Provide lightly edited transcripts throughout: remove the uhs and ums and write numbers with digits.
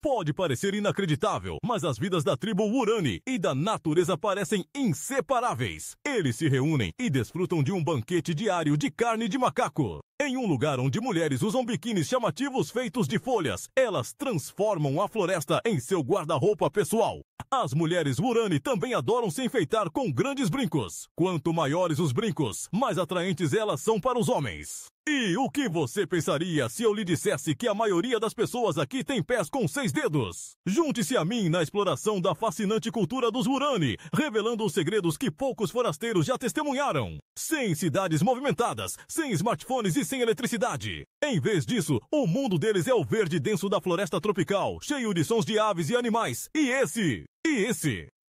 Pode parecer inacreditável, mas as vidas da tribo Waorani e da natureza parecem inseparáveis. Eles se reúnem e desfrutam de um banquete diário de carne de macaco. Em um lugar onde mulheres usam biquínis chamativos feitos de folhas, elas transformam a floresta em seu guarda-roupa pessoal. As mulheres Waorani também adoram se enfeitar com grandes brincos. Quanto maiores os brincos, mais atraentes elas são para os homens. E o que você pensaria se eu lhe dissesse que a maioria das pessoas aqui tem pés com 6 dedos? Junte-se a mim na exploração da fascinante cultura dos Waorani, revelando os segredos que poucos forasteiros já testemunharam. Sem cidades movimentadas, sem smartphones e sem eletricidade. Em vez disso, o mundo deles é o verde denso da floresta tropical, cheio de sons de aves e animais. E esse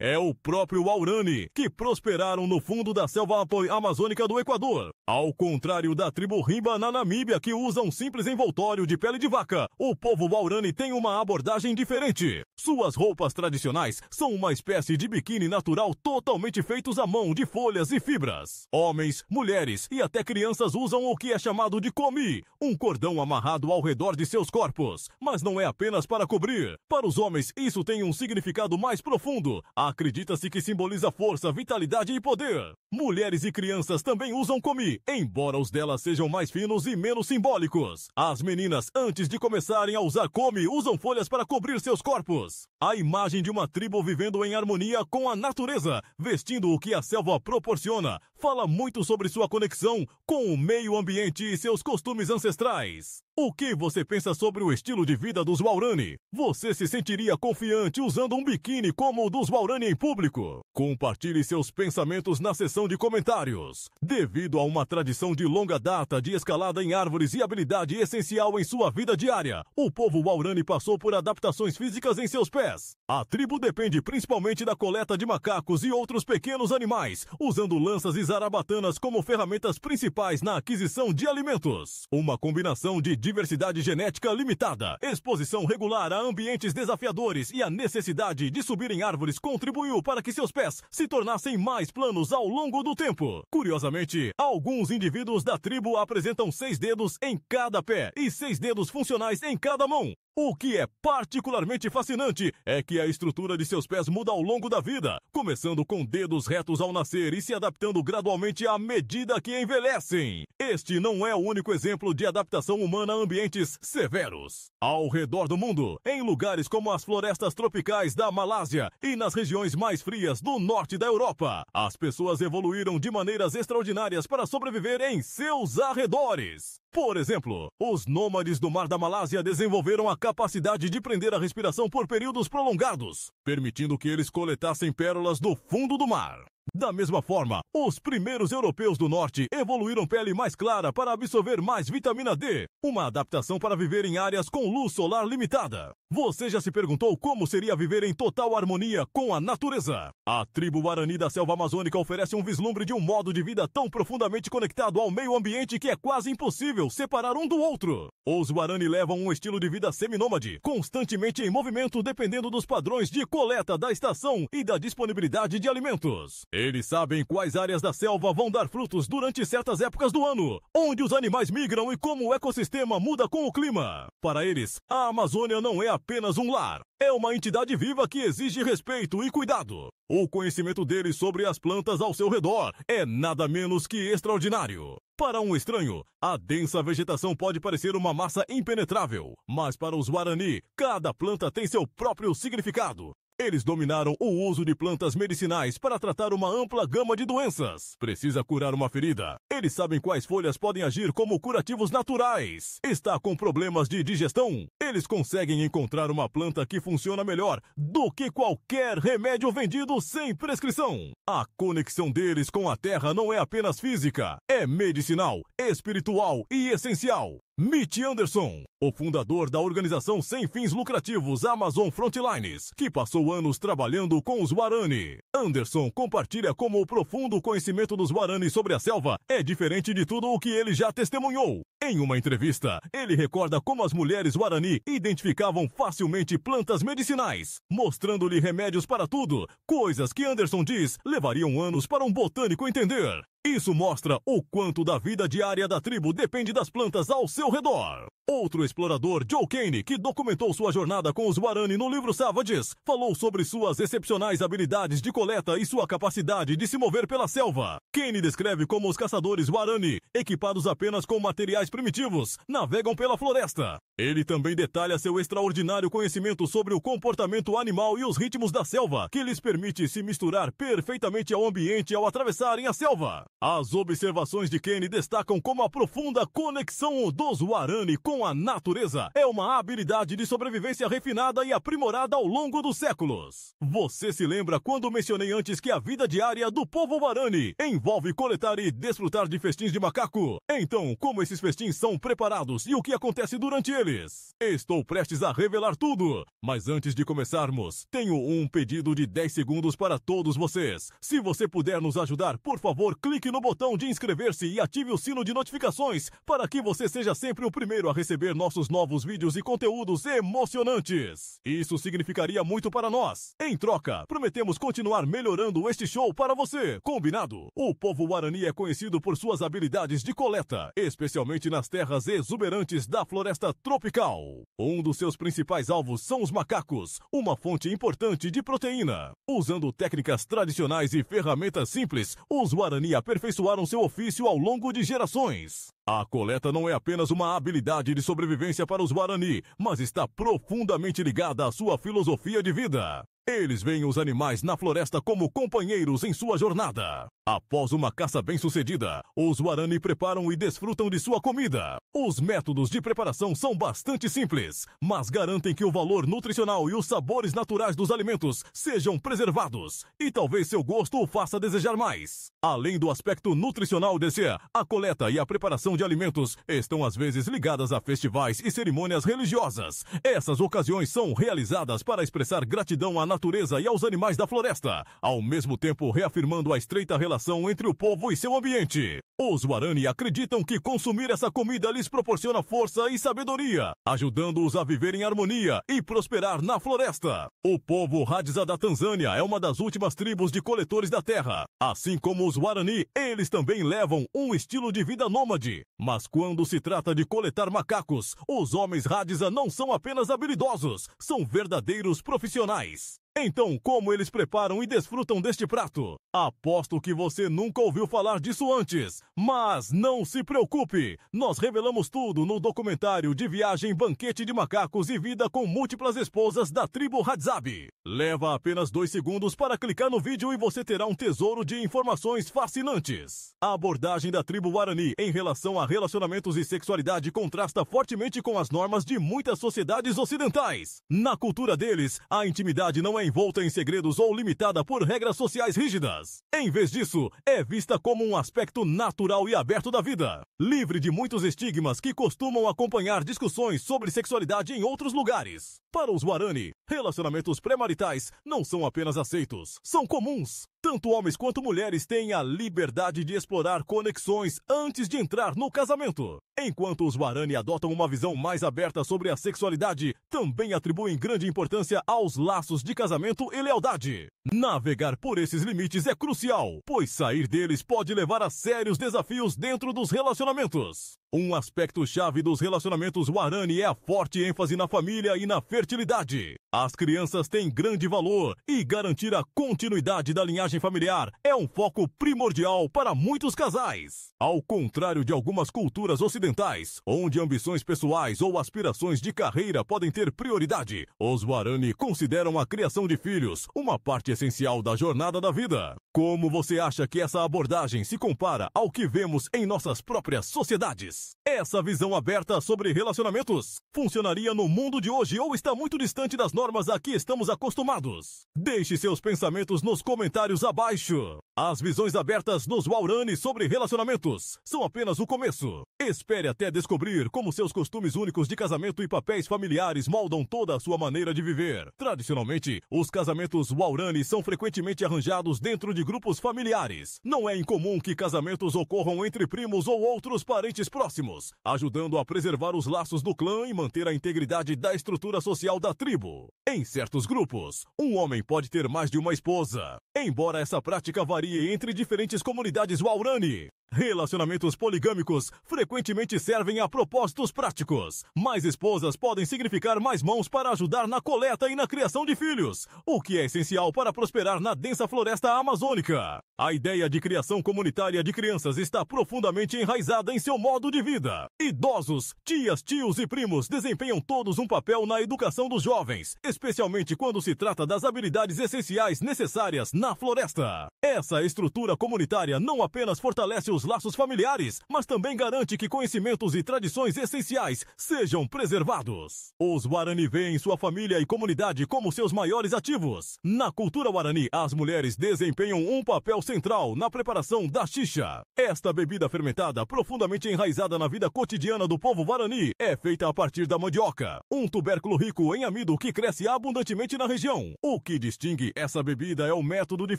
é o próprio Waorani, que prosperaram no fundo da selva amazônica do Equador. Ao contrário da tribo Rimba na Namíbia, que usa um simples envoltório de pele de vaca, o povo Waorani tem uma abordagem diferente. Suas roupas tradicionais são uma espécie de biquíni natural totalmente feitos à mão de folhas e fibras. Homens, mulheres e até crianças usam o que é chamado de comi, um cordão amarrado ao redor de seus corpos. Mas não é apenas para cobrir. Para os homens, isso tem um significado mais profundo. Acredita-se que simboliza força, vitalidade e poder. Mulheres e crianças também usam comi, embora os delas sejam mais finos e menos simbólicos. As meninas, antes de começarem a usar comi, usam folhas para cobrir seus corpos. A imagem de uma tribo vivendo em harmonia com a natureza, vestindo o que a selva proporciona, fala muito sobre sua conexão com o meio ambiente e seus costumes ancestrais. O que você pensa sobre o estilo de vida dos Waorani? Você se sentiria confiante usando um biquíni como o dos Waorani em público? Compartilhe seus pensamentos na seção de comentários. Devido a uma tradição de longa data de escalada em árvores e habilidade essencial em sua vida diária, o povo Waorani passou por adaptações físicas em seus pés. A tribo depende principalmente da coleta de macacos e outros pequenos animais, usando lanças e zarabatanas como ferramentas principais na aquisição de alimentos. Uma combinação de diversidade genética limitada, exposição regular a ambientes desafiadores e a necessidade de subir em árvores contribuiu para que seus pés se tornassem mais planos ao longo do tempo. Curiosamente, alguns indivíduos da tribo apresentam 6 dedos em cada pé e 6 dedos funcionais em cada mão. O que é particularmente fascinante é que a estrutura de seus pés muda ao longo da vida, começando com dedos retos ao nascer e se adaptando gradualmente à medida que envelhecem. Este não é o único exemplo de adaptação humana a ambientes severos. Ao redor do mundo, em lugares como as florestas tropicais da Malásia e nas regiões mais frias do norte da Europa, as pessoas evoluíram de maneiras extraordinárias para sobreviver em seus arredores. Por exemplo, os nômades do mar da Malásia desenvolveram a capacidade de prender a respiração por períodos prolongados, permitindo que eles coletassem pérolas do fundo do mar. Da mesma forma, os primeiros europeus do norte evoluíram pele mais clara para absorver mais vitamina D, uma adaptação para viver em áreas com luz solar limitada. Você já se perguntou como seria viver em total harmonia com a natureza? A tribo Waorani da selva amazônica oferece um vislumbre de um modo de vida tão profundamente conectado ao meio ambiente que é quase impossível separar um do outro. Os Waorani levam um estilo de vida seminômade, constantemente em movimento dependendo dos padrões de coleta da estação e da disponibilidade de alimentos. Eles sabem quais áreas da selva vão dar frutos durante certas épocas do ano, onde os animais migram e como o ecossistema muda com o clima. Para eles, a Amazônia não é apenas um lar, é uma entidade viva que exige respeito e cuidado. O conhecimento deles sobre as plantas ao seu redor é nada menos que extraordinário. Para um estranho, a densa vegetação pode parecer uma massa impenetrável, mas para os Waorani, cada planta tem seu próprio significado. Eles dominaram o uso de plantas medicinais para tratar uma ampla gama de doenças. Precisa curar uma ferida? Eles sabem quais folhas podem agir como curativos naturais. Está com problemas de digestão? Eles conseguem encontrar uma planta que funciona melhor do que qualquer remédio vendido sem prescrição. A conexão deles com a terra não é apenas física, é medicinal, espiritual e essencial. Mitch Anderson, o fundador da organização sem fins lucrativos Amazon Frontlines, que passou anos trabalhando com os Waorani. Anderson compartilha como o profundo conhecimento dos Waorani sobre a selva é diferente de tudo o que ele já testemunhou. Em uma entrevista, ele recorda como as mulheres Waorani identificavam facilmente plantas medicinais, mostrando-lhe remédios para tudo, coisas que Anderson diz levariam anos para um botânico entender. Isso mostra o quanto da vida diária da tribo depende das plantas ao seu redor. Outro explorador, Joe Kane, que documentou sua jornada com os Guarani no livro Savages, falou sobre suas excepcionais habilidades de coleta e sua capacidade de se mover pela selva. Kane descreve como os caçadores Guarani, equipados apenas com materiais primitivos, navegam pela floresta. Ele também detalha seu extraordinário conhecimento sobre o comportamento animal e os ritmos da selva, que lhes permite se misturar perfeitamente ao ambiente ao atravessarem a selva. As observações de Kane destacam como a profunda conexão dos Guarani com a natureza é uma habilidade de sobrevivência refinada e aprimorada ao longo dos séculos. Você se lembra quando mencionei antes que a vida diária do povo Guarani envolve coletar e desfrutar de festins de macaco? Então, como esses festins são preparados e o que acontece durante eles? Estou prestes a revelar tudo, mas antes de começarmos, tenho um pedido de 10 segundos para todos vocês. Se você puder nos ajudar, por favor, clique no botão de inscrever-se e ative o sino de notificações para que você seja sempre o primeiro a receber nossos novos vídeos e conteúdos emocionantes. Isso significaria muito para nós. Em troca, prometemos continuar melhorando este show para você. Combinado? O povo Guarani é conhecido por suas habilidades de coleta, especialmente nas terras exuberantes da floresta tropical. Um dos seus principais alvos são os macacos, uma fonte importante de proteína. Usando técnicas tradicionais e ferramentas simples, os Guarani aperfeiçoaram seu ofício ao longo de gerações. A coleta não é apenas uma habilidade de sobrevivência para os Guarani, mas está profundamente ligada à sua filosofia de vida. Eles veem os animais na floresta como companheiros em sua jornada. Após uma caça bem-sucedida, os Guarani preparam e desfrutam de sua comida. Os métodos de preparação são bastante simples, mas garantem que o valor nutricional e os sabores naturais dos alimentos sejam preservados, e talvez seu gosto o faça desejar mais. Além do aspecto nutricional desse, a coleta e a preparação de alimentos estão às vezes ligadas a festivais e cerimônias religiosas. Essas ocasiões são realizadas para expressar gratidão à natureza e aos animais da floresta, ao mesmo tempo reafirmando a estreita relação entre o povo e seu ambiente. Os Guarani acreditam que consumir essa comida lhes proporciona força e sabedoria, ajudando-os a viver em harmonia e prosperar na floresta. O povo Hadza da Tanzânia é uma das últimas tribos de coletores da terra. Assim como os Guarani, eles também levam um estilo de vida nômade. Mas quando se trata de coletar macacos, os homens Hadza não são apenas habilidosos, são verdadeiros profissionais. Então, como eles preparam e desfrutam deste prato? Aposto que você nunca ouviu falar disso antes, mas não se preocupe! Nós revelamos tudo no documentário de viagem Banquete de Macacos e Vida com Múltiplas Esposas da tribo Hadzabe. Leva apenas 2 segundos para clicar no vídeo e você terá um tesouro de informações fascinantes. A abordagem da tribo Guarani em relação a relacionamentos e sexualidade contrasta fortemente com as normas de muitas sociedades ocidentais. Na cultura deles, a intimidade não é envolta em segredos ou limitada por regras sociais rígidas. Em vez disso, é vista como um aspecto natural e aberto da vida, livre de muitos estigmas que costumam acompanhar discussões sobre sexualidade em outros lugares. Para os Guarani, relacionamentos pré-maritais não são apenas aceitos, são comuns. Tanto homens quanto mulheres têm a liberdade de explorar conexões antes de entrar no casamento. Enquanto os Guarani adotam uma visão mais aberta sobre a sexualidade, também atribuem grande importância aos laços de casamento e lealdade. Navegar por esses limites é crucial, pois sair deles pode levar a sérios desafios dentro dos relacionamentos. Um aspecto-chave dos relacionamentos Guarani é a forte ênfase na família e na fertilidade. As crianças têm grande valor e garantir a continuidade da linhagem familiar é um foco primordial para muitos casais. Ao contrário de algumas culturas ocidentais, onde ambições pessoais ou aspirações de carreira podem ter prioridade, os Guarani consideram a criação de filhos uma parte essencial da jornada da vida. Como você acha que essa abordagem se compara ao que vemos em nossas próprias sociedades? Essa visão aberta sobre relacionamentos funcionaria no mundo de hoje ou está muito distante das normas a que estamos acostumados? Deixe seus pensamentos nos comentários abaixo. As visões abertas dos Guarani sobre relacionamentos são apenas o começo. Espere até descobrir como seus costumes únicos de casamento e papéis familiares moldam toda a sua maneira de viver. Tradicionalmente, os casamentos Guarani são frequentemente arranjados dentro de grupos familiares. Não é incomum que casamentos ocorram entre primos ou outros parentes próximos. próximos, ajudando a preservar os laços do clã e manter a integridade da estrutura social da tribo. Em certos grupos, um homem pode ter mais de uma esposa, embora essa prática varie entre diferentes comunidades Waorani. Relacionamentos poligâmicos frequentemente servem a propósitos práticos. Mais esposas podem significar mais mãos para ajudar na coleta e na criação de filhos, o que é essencial para prosperar na densa floresta amazônica. A ideia de criação comunitária de crianças está profundamente enraizada em seu modo de vida. Idosos, tias, tios e primos desempenham todos um papel na educação dos jovens, especialmente quando se trata das habilidades essenciais necessárias na floresta. Essa estrutura comunitária não apenas fortalece os laços familiares, mas também garante que conhecimentos e tradições essenciais sejam preservados. Os Waorani veem sua família e comunidade como seus maiores ativos. Na cultura Waorani, as mulheres desempenham um papel central na preparação da xixa. Esta bebida fermentada, profundamente enraizada na vida cotidiana do povo Waorani, é feita a partir da mandioca, um tubérculo rico em amido que cresce abundantemente na região. O que distingue essa bebida é o método de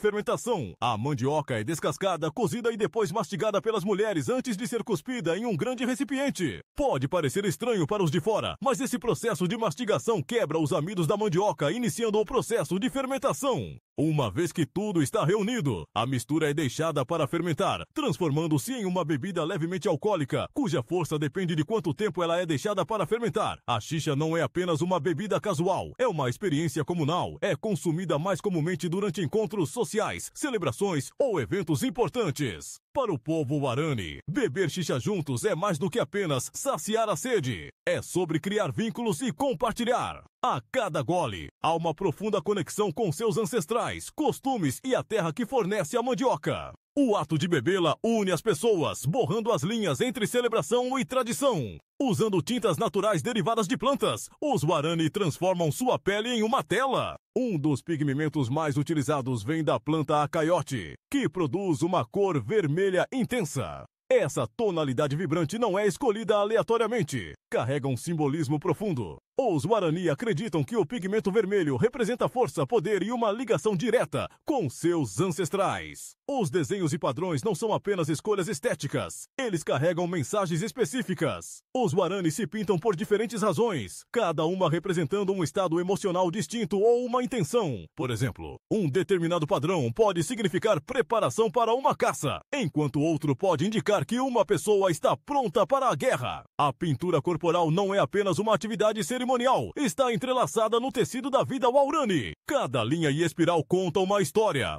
fermentação. A mandioca é descascada, cozida e depois mastigada pelas mulheres antes de ser cuspida em um grande recipiente. Pode parecer estranho para os de fora, mas esse processo de mastigação quebra os amidos da mandioca, iniciando o processo de fermentação. Uma vez que tudo está reunido, a mistura é deixada para fermentar, transformando-se em uma bebida levemente alcoólica, cuja força depende de quanto tempo ela é deixada para fermentar. A xixa não é apenas uma bebida casual, é uma experiência comunal. É consumida mais comumente durante encontros sociais, celebrações ou eventos importantes. Para o povo Waorani, beber xixa juntos é mais do que apenas saciar a sede. É sobre criar vínculos e compartilhar. A cada gole, há uma profunda conexão com seus ancestrais, costumes e a terra que fornece a mandioca. O ato de bebê-la une as pessoas, borrando as linhas entre celebração e tradição. Usando tintas naturais derivadas de plantas, os Waorani transformam sua pele em uma tela. Um dos pigmentos mais utilizados vem da planta acaiote, que produz uma cor vermelha intensa. Essa tonalidade vibrante não é escolhida aleatoriamente, carrega um simbolismo profundo. Os Waorani acreditam que o pigmento vermelho representa força, poder e uma ligação direta com seus ancestrais. Os desenhos e padrões não são apenas escolhas estéticas, eles carregam mensagens específicas. Os Waorani se pintam por diferentes razões, cada uma representando um estado emocional distinto ou uma intenção. Por exemplo, um determinado padrão pode significar preparação para uma caça, enquanto outro pode indicar que uma pessoa está pronta para a guerra. A pintura corporal não é apenas uma atividade cerimonial, está entrelaçada no tecido da vida Waorani. Cada linha e espiral conta uma história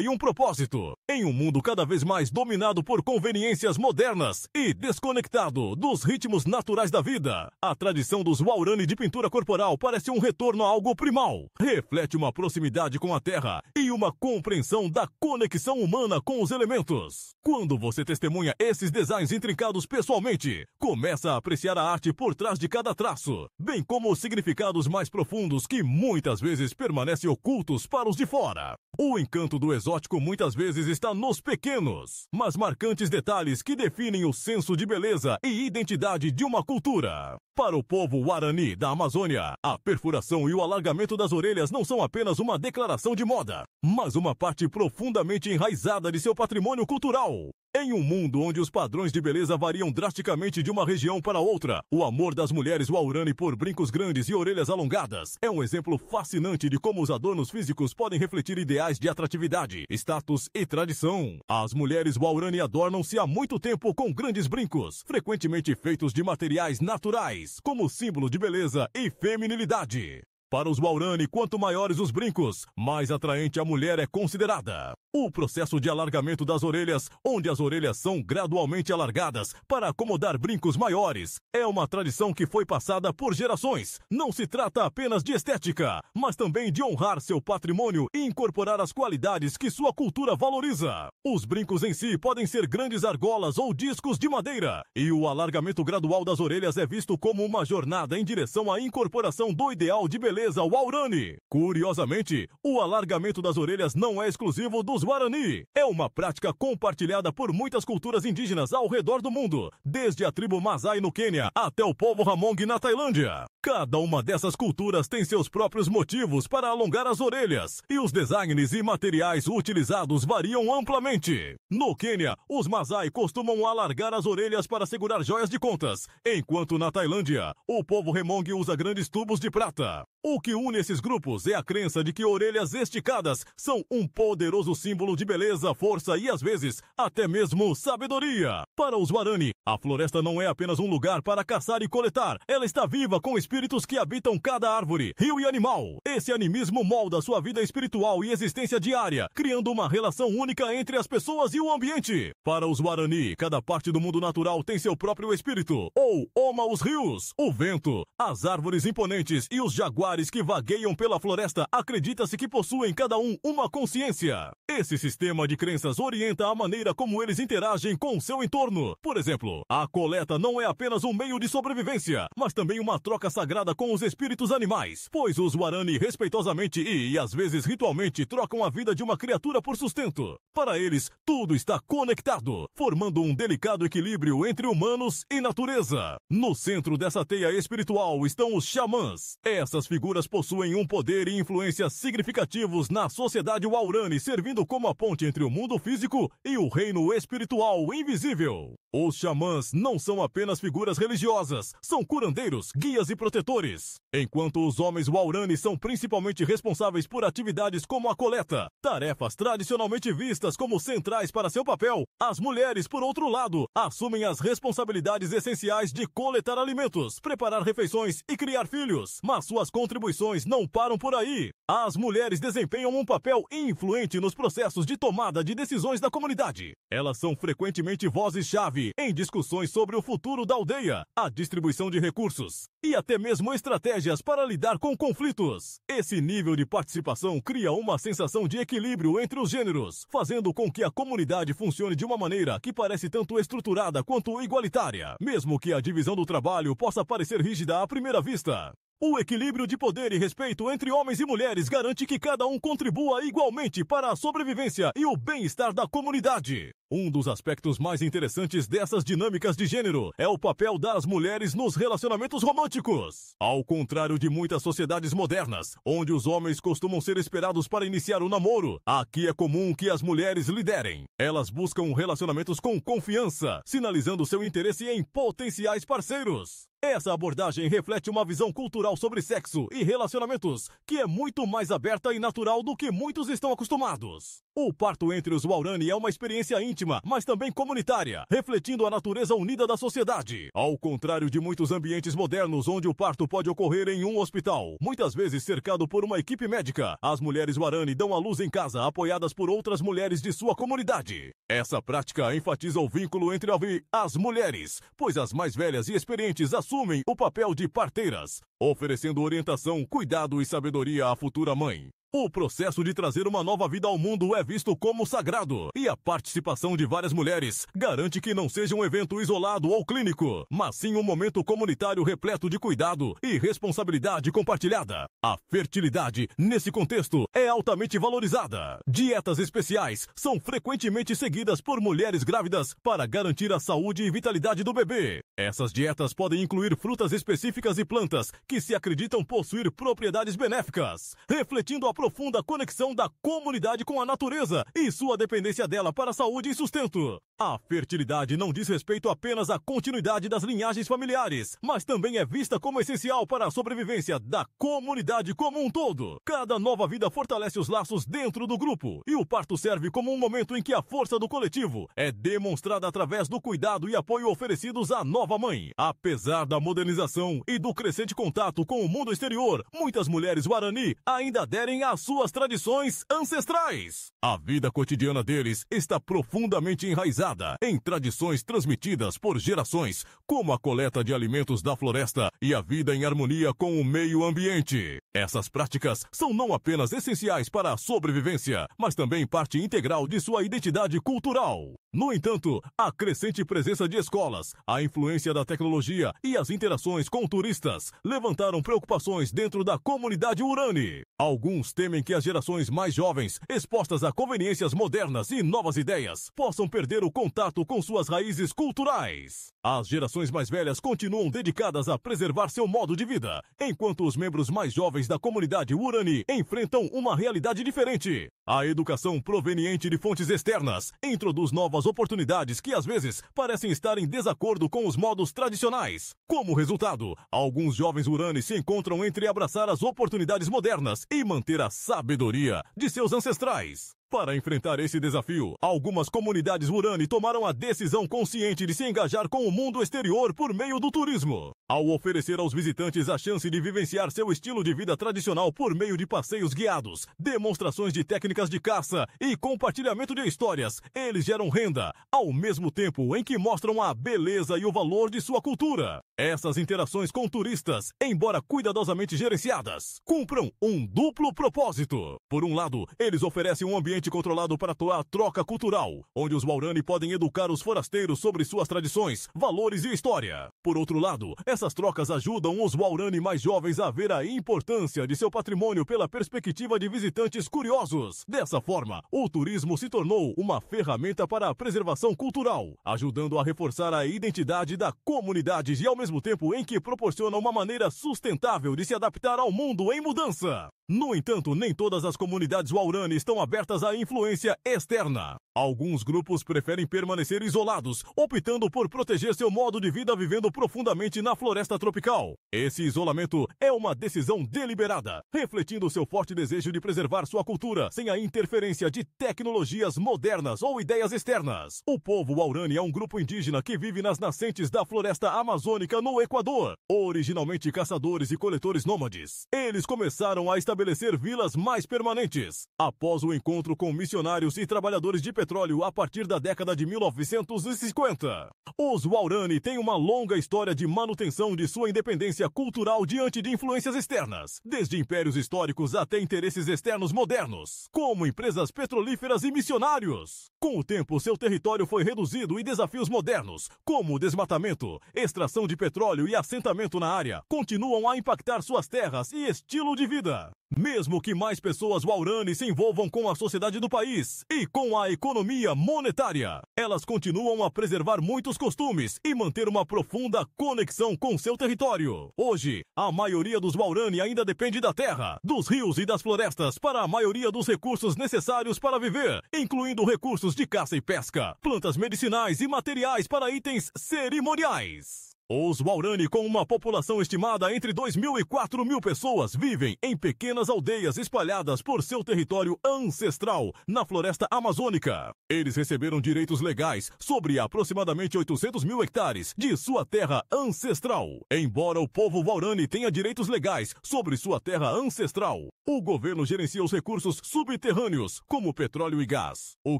e um propósito. Em um mundo cada vez mais dominado por conveniências modernas e desconectado dos ritmos naturais da vida, a tradição dos Waorani de pintura corporal parece um retorno a algo primal. Reflete uma proximidade com a terra e uma compreensão da conexão humana com os elementos. Quando você testemunha esses designs intrincados pessoalmente, começa a apreciar a arte por trás de cada traço, bem como os significados mais profundos que muitas vezes permanecem ocultos para os de fora. O encanto do exótico muitas vezes está nos pequenos, mas marcantes detalhes que definem o senso de beleza e identidade de uma cultura. Para o povo Waorani da Amazônia, a perfuração e o alargamento das orelhas não são apenas uma declaração de moda, mas uma parte profundamente enraizada de seu patrimônio cultural. Em um mundo onde os padrões de beleza variam drasticamente de uma região para outra, o amor das mulheres Waorani por brincos grandes e orelhas alongadas é um exemplo fascinante de como os adornos físicos podem refletir ideais de atratividade, status e tradição. As mulheres Waorani adornam-se há muito tempo com grandes brincos, frequentemente feitos de materiais naturais, como símbolo de beleza e feminilidade. Para os Waorani, quanto maiores os brincos, mais atraente a mulher é considerada. O processo de alargamento das orelhas, onde as orelhas são gradualmente alargadas para acomodar brincos maiores, é uma tradição que foi passada por gerações. Não se trata apenas de estética, mas também de honrar seu patrimônio e incorporar as qualidades que sua cultura valoriza. Os brincos em si podem ser grandes argolas ou discos de madeira, e o alargamento gradual das orelhas é visto como uma jornada em direção à incorporação do ideal de beleza Waorani. Curiosamente, o alargamento das orelhas não é exclusivo dos Waorani. É uma prática compartilhada por muitas culturas indígenas ao redor do mundo, desde a tribo Masai no Quênia até o povo Hmong na Tailândia. Cada uma dessas culturas tem seus próprios motivos para alongar as orelhas, e os designs e materiais utilizados variam amplamente. No Quênia, os Masai costumam alargar as orelhas para segurar joias de contas, enquanto na Tailândia, o povo Hmong usa grandes tubos de prata. O que une esses grupos é a crença de que orelhas esticadas são um poderoso símbolo de beleza, força e, às vezes, até mesmo sabedoria. Para os Guarani, a floresta não é apenas um lugar para caçar e coletar, ela está viva com espíritos que habitam cada árvore, rio e animal. Esse animismo molda sua vida espiritual e existência diária, criando uma relação única entre as pessoas e o ambiente. Para os Guarani, cada parte do mundo natural tem seu próprio espírito, ou Oma os rios, o vento, as árvores imponentes e os jaguares que vagueiam pela floresta. Acredita-se que possuem cada um uma consciência. Esse sistema de crenças orienta a maneira como eles interagem com o seu entorno. Por exemplo, a coleta não é apenas um meio de sobrevivência, mas também uma troca sagrada com os espíritos animais, pois os Guarani respeitosamente e às vezes ritualmente trocam a vida de uma criatura por sustento. Para eles, tudo está conectado, formando um delicado equilíbrio entre humanos e natureza. No centro dessa teia espiritual estão os xamãs. Essas figuras possuem um poder e influência significativos na sociedade Waorani, servindo como a ponte entre o mundo físico e o reino espiritual invisível. Os xamãs não são apenas figuras religiosas, são curandeiros, guias e protetores. Enquanto os homens Waorani são principalmente responsáveis por atividades como a coleta, tarefas tradicionalmente vistas como centrais para seu papel, as mulheres, por outro lado, assumem as responsabilidades essenciais de coletar alimentos, preparar refeições e criar filhos. Mas suas contribuições não param por aí. As mulheres desempenham um papel influente nos processos de tomada de decisões da comunidade. Elas são frequentemente vozes-chave em discussões sobre o futuro da aldeia, a distribuição de recursos e até mesmo estratégias para lidar com conflitos. Esse nível de participação cria uma sensação de equilíbrio entre os gêneros, fazendo com que a comunidade funcione de uma maneira que parece tanto estruturada quanto igualitária, mesmo que a divisão do trabalho possa parecer rígida à primeira vista. O equilíbrio de poder e respeito entre homens e mulheres garante que cada um contribua igualmente para a sobrevivência e o bem-estar da comunidade. Um dos aspectos mais interessantes dessas dinâmicas de gênero é o papel das mulheres nos relacionamentos românticos. Ao contrário de muitas sociedades modernas, onde os homens costumam ser esperados para iniciar o namoro, aqui é comum que as mulheres liderem. Elas buscam relacionamentos com confiança, sinalizando seu interesse em potenciais parceiros. Essa abordagem reflete uma visão cultural sobre sexo e relacionamentos que é muito mais aberta e natural do que muitos estão acostumados. O parto entre os Waorani é uma experiência íntima, mas também comunitária, refletindo a natureza unida da sociedade. Ao contrário de muitos ambientes modernos onde o parto pode ocorrer em um hospital, muitas vezes cercado por uma equipe médica, as mulheres Waorani dão à luz em casa, apoiadas por outras mulheres de sua comunidade. Essa prática enfatiza o vínculo entre as mulheres, pois as mais velhas e experientes assumem o papel de parteiras, oferecendo orientação, cuidado e sabedoria à futura mãe. O processo de trazer uma nova vida ao mundo é visto como sagrado, e a participação de várias mulheres garante que não seja um evento isolado ou clínico, mas sim um momento comunitário repleto de cuidado e responsabilidade compartilhada. A fertilidade, nesse contexto, é altamente valorizada. Dietas especiais são frequentemente seguidas por mulheres grávidas para garantir a saúde e vitalidade do bebê. Essas dietas podem incluir frutas específicas e plantas que se acreditam possuir propriedades benéficas, refletindo a profunda conexão da comunidade com a natureza e sua dependência dela para a saúde e sustento. A fertilidade não diz respeito apenas à continuidade das linhagens familiares, mas também é vista como essencial para a sobrevivência da comunidade como um todo. Cada nova vida fortalece os laços dentro do grupo, e o parto serve como um momento em que a força do coletivo é demonstrada através do cuidado e apoio oferecidos à nova mãe. Apesar da modernização e do crescente contato com o mundo exterior, muitas mulheres Waorani ainda aderem às suas tradições ancestrais. A vida cotidiana deles está profundamente enraizada em tradições transmitidas por gerações, como a coleta de alimentos da floresta e a vida em harmonia com o meio ambiente. Essas práticas são não apenas essenciais para a sobrevivência, mas também parte integral de sua identidade cultural. No entanto, a crescente presença de escolas, a influência da tecnologia e as interações com turistas levantaram preocupações dentro da comunidade Waorani. Alguns temem que as gerações mais jovens, expostas a conveniências modernas e novas ideias, possam perder o contato com suas raízes culturais. As gerações mais velhas continuam dedicadas a preservar seu modo de vida, enquanto os membros mais jovens da comunidade Waorani enfrentam uma realidade diferente. A educação proveniente de fontes externas introduz novas oportunidades que às vezes parecem estar em desacordo com os modos tradicionais. Como resultado, alguns jovens Waorani se encontram entre abraçar as oportunidades modernas e manter a sabedoria de seus ancestrais. Para enfrentar esse desafio, algumas comunidades Waorani tomaram a decisão consciente de se engajar com o mundo exterior por meio do turismo. Ao oferecer aos visitantes a chance de vivenciar seu estilo de vida tradicional por meio de passeios guiados, demonstrações de técnicas de caça e compartilhamento de histórias, eles geram renda, ao mesmo tempo em que mostram a beleza e o valor de sua cultura. Essas interações com turistas, embora cuidadosamente gerenciadas, cumpram um duplo propósito. Por um lado, eles oferecem um ambiente controlado para a troca cultural, onde os Waorani podem educar os forasteiros sobre suas tradições, valores e história. Por outro lado, essas trocas ajudam os Waorani mais jovens a ver a importância de seu patrimônio pela perspectiva de visitantes curiosos. Dessa forma, o turismo se tornou uma ferramenta para a preservação cultural, ajudando a reforçar a identidade da comunidade e ao mesmo tempo em que proporciona uma maneira sustentável de se adaptar ao mundo em mudança. No entanto, nem todas as comunidades Waorani estão abertas à influência externa. Alguns grupos preferem permanecer isolados, optando por proteger seu modo de vida vivendo profundamente na floresta tropical. Esse isolamento é uma decisão deliberada, refletindo seu forte desejo de preservar sua cultura sem a interferência de tecnologias modernas ou ideias externas. O povo Waorani é um grupo indígena que vive nas nascentes da floresta amazônica no Equador, originalmente caçadores e coletores nômades. Eles começaram a estabelecer vilas mais permanentes após o encontro com missionários e trabalhadores de petróleo a partir da década de 1950. Os Waorani têm uma longa história de manutenção de sua independência cultural diante de influências externas, desde impérios históricos até interesses externos modernos, como empresas petrolíferas e missionários. Com o tempo, seu território foi reduzido e desafios modernos, como desmatamento, extração de petróleo e assentamento na área, continuam a impactar suas terras e estilo de vida. Mesmo que mais pessoas Waorani se envolvam com a sociedade do país e com a economia monetária, elas continuam a preservar muitos costumes e manter uma profunda conexão com seu território. Hoje, a maioria dos Waorani ainda depende da terra, dos rios e das florestas para a maioria dos recursos necessários para viver, incluindo recursos de caça e pesca, plantas medicinais e materiais para itens cerimoniais. Os Waorani, com uma população estimada entre 2.000 e 4.000 pessoas, vivem em pequenas aldeias espalhadas por seu território ancestral na floresta amazônica. Eles receberam direitos legais sobre aproximadamente 800.000 hectares de sua terra ancestral. Embora o povo Waorani tenha direitos legais sobre sua terra ancestral, o governo gerencia os recursos subterrâneos, como petróleo e gás, o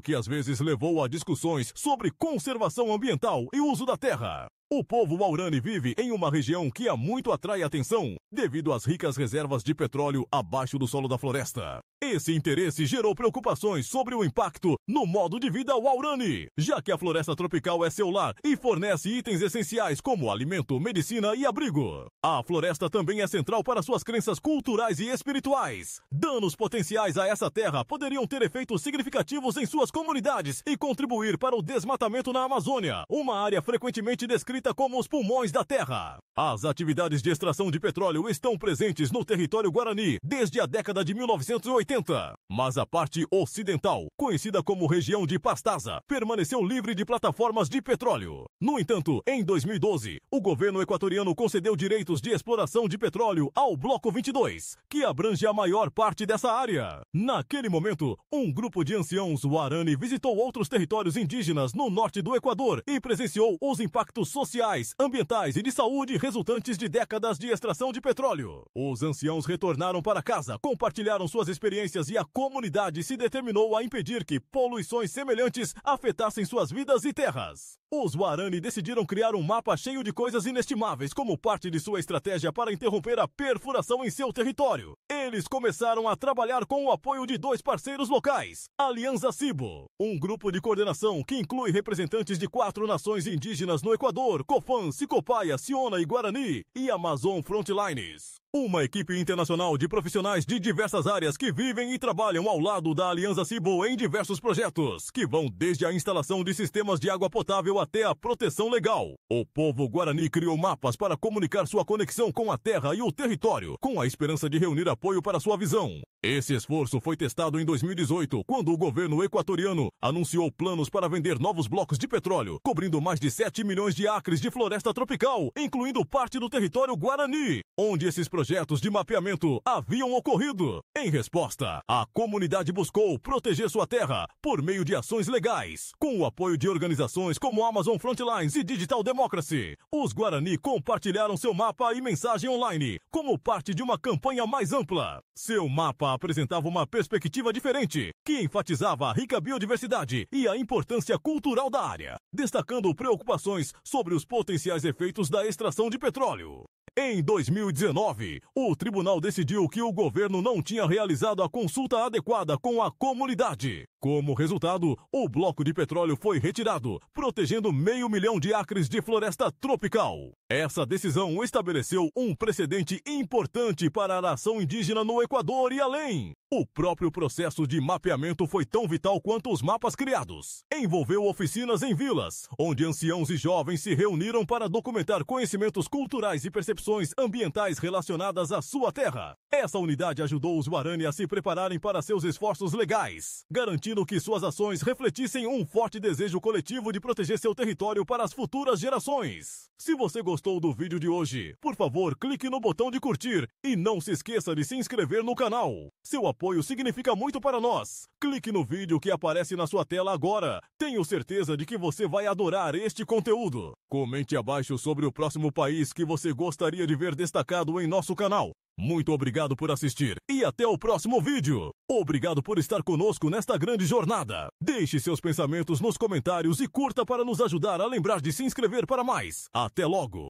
que às vezes levou a discussões sobre conservação ambiental e uso da terra. O povo Waorani vive em uma região que há muito atrai atenção, devido às ricas reservas de petróleo abaixo do solo da floresta. Esse interesse gerou preocupações sobre o impacto no modo de vida Waorani, já que a floresta tropical é seu lar e fornece itens essenciais como alimento, medicina e abrigo. A floresta também é central para suas crenças culturais e espirituais. Danos potenciais a essa terra poderiam ter efeitos significativos em suas comunidades e contribuir para o desmatamento na Amazônia, uma área frequentemente descrita como os pulmões da terra. As atividades de extração de petróleo estão presentes no território Guarani desde a década de 1980, mas a parte ocidental, conhecida como região de Pastaza, permaneceu livre de plataformas de petróleo. No entanto, em 2012, o governo equatoriano concedeu direitos de exploração de petróleo ao Bloco 22, que abrange a maior parte dessa área. Naquele momento, um grupo de anciãos Waorani visitou outros territórios indígenas no norte do Equador e presenciou os impactos sociais, ambientais e de saúde resultantes de décadas de extração de petróleo. Os anciãos retornaram para casa, compartilharam suas experiências e a comunidade se determinou a impedir que poluições semelhantes afetassem suas vidas e terras. Os Waorani decidiram criar um mapa cheio de coisas inestimáveis como parte de sua estratégia para interromper a perfuração em seu território. Eles começaram a trabalhar com o apoio de dois parceiros locais, Aliança Cibo, um grupo de coordenação que inclui representantes de 4 nações indígenas no Equador, Cofan, Sicopaia, Siona e Guarani, e Amazon Frontlines. uma equipe internacional de profissionais de diversas áreas que vivem e trabalham ao lado da Aliança Cibo em diversos projetos, que vão desde a instalação de sistemas de água potável até a proteção legal. O povo Guarani criou mapas para comunicar sua conexão com a terra e o território, com a esperança de reunir apoio para sua visão. Esse esforço foi testado em 2018, quando o governo equatoriano anunciou planos para vender novos blocos de petróleo, cobrindo mais de 7 milhões de acres de floresta tropical, incluindo parte do território Guarani, onde esses projetos de mapeamento haviam ocorrido. Em resposta, a comunidade buscou proteger sua terra por meio de ações legais, com o apoio de organizações como Amazon Frontlines e Digital Democracy. Os Guarani compartilharam seu mapa e mensagem online como parte de uma campanha mais ampla. Seu mapa apresentava uma perspectiva diferente, que enfatizava a rica biodiversidade e a importância cultural da área, destacando preocupações sobre os potenciais efeitos da extração de petróleo. Em 2019, o tribunal decidiu que o governo não tinha realizado a consulta adequada com a comunidade. Como resultado, o bloco de petróleo foi retirado, protegendo 500 mil de acres de floresta tropical. Essa decisão estabeleceu um precedente importante para a ação indígena no Equador e além. O próprio processo de mapeamento foi tão vital quanto os mapas criados. Envolveu oficinas em vilas, onde anciãos e jovens se reuniram para documentar conhecimentos culturais e percepções ambientais relacionadas à sua terra. Essa unidade ajudou os Guarani a se prepararem para seus esforços legais, garantindo que suas ações refletissem um forte desejo coletivo de proteger seu território para as futuras gerações. Se você gostou do vídeo de hoje, por favor, clique no botão de curtir e não se esqueça de se inscrever no canal. Seu apoio significa muito para nós. Clique no vídeo que aparece na sua tela agora. Tenho certeza de que você vai adorar este conteúdo. Comente abaixo sobre o próximo país que você gostaria de ver destacado em nosso canal. Muito obrigado por assistir e até o próximo vídeo. Obrigado por estar conosco nesta grande jornada. Deixe seus pensamentos nos comentários e curta para nos ajudar a lembrar de se inscrever para mais. Até logo!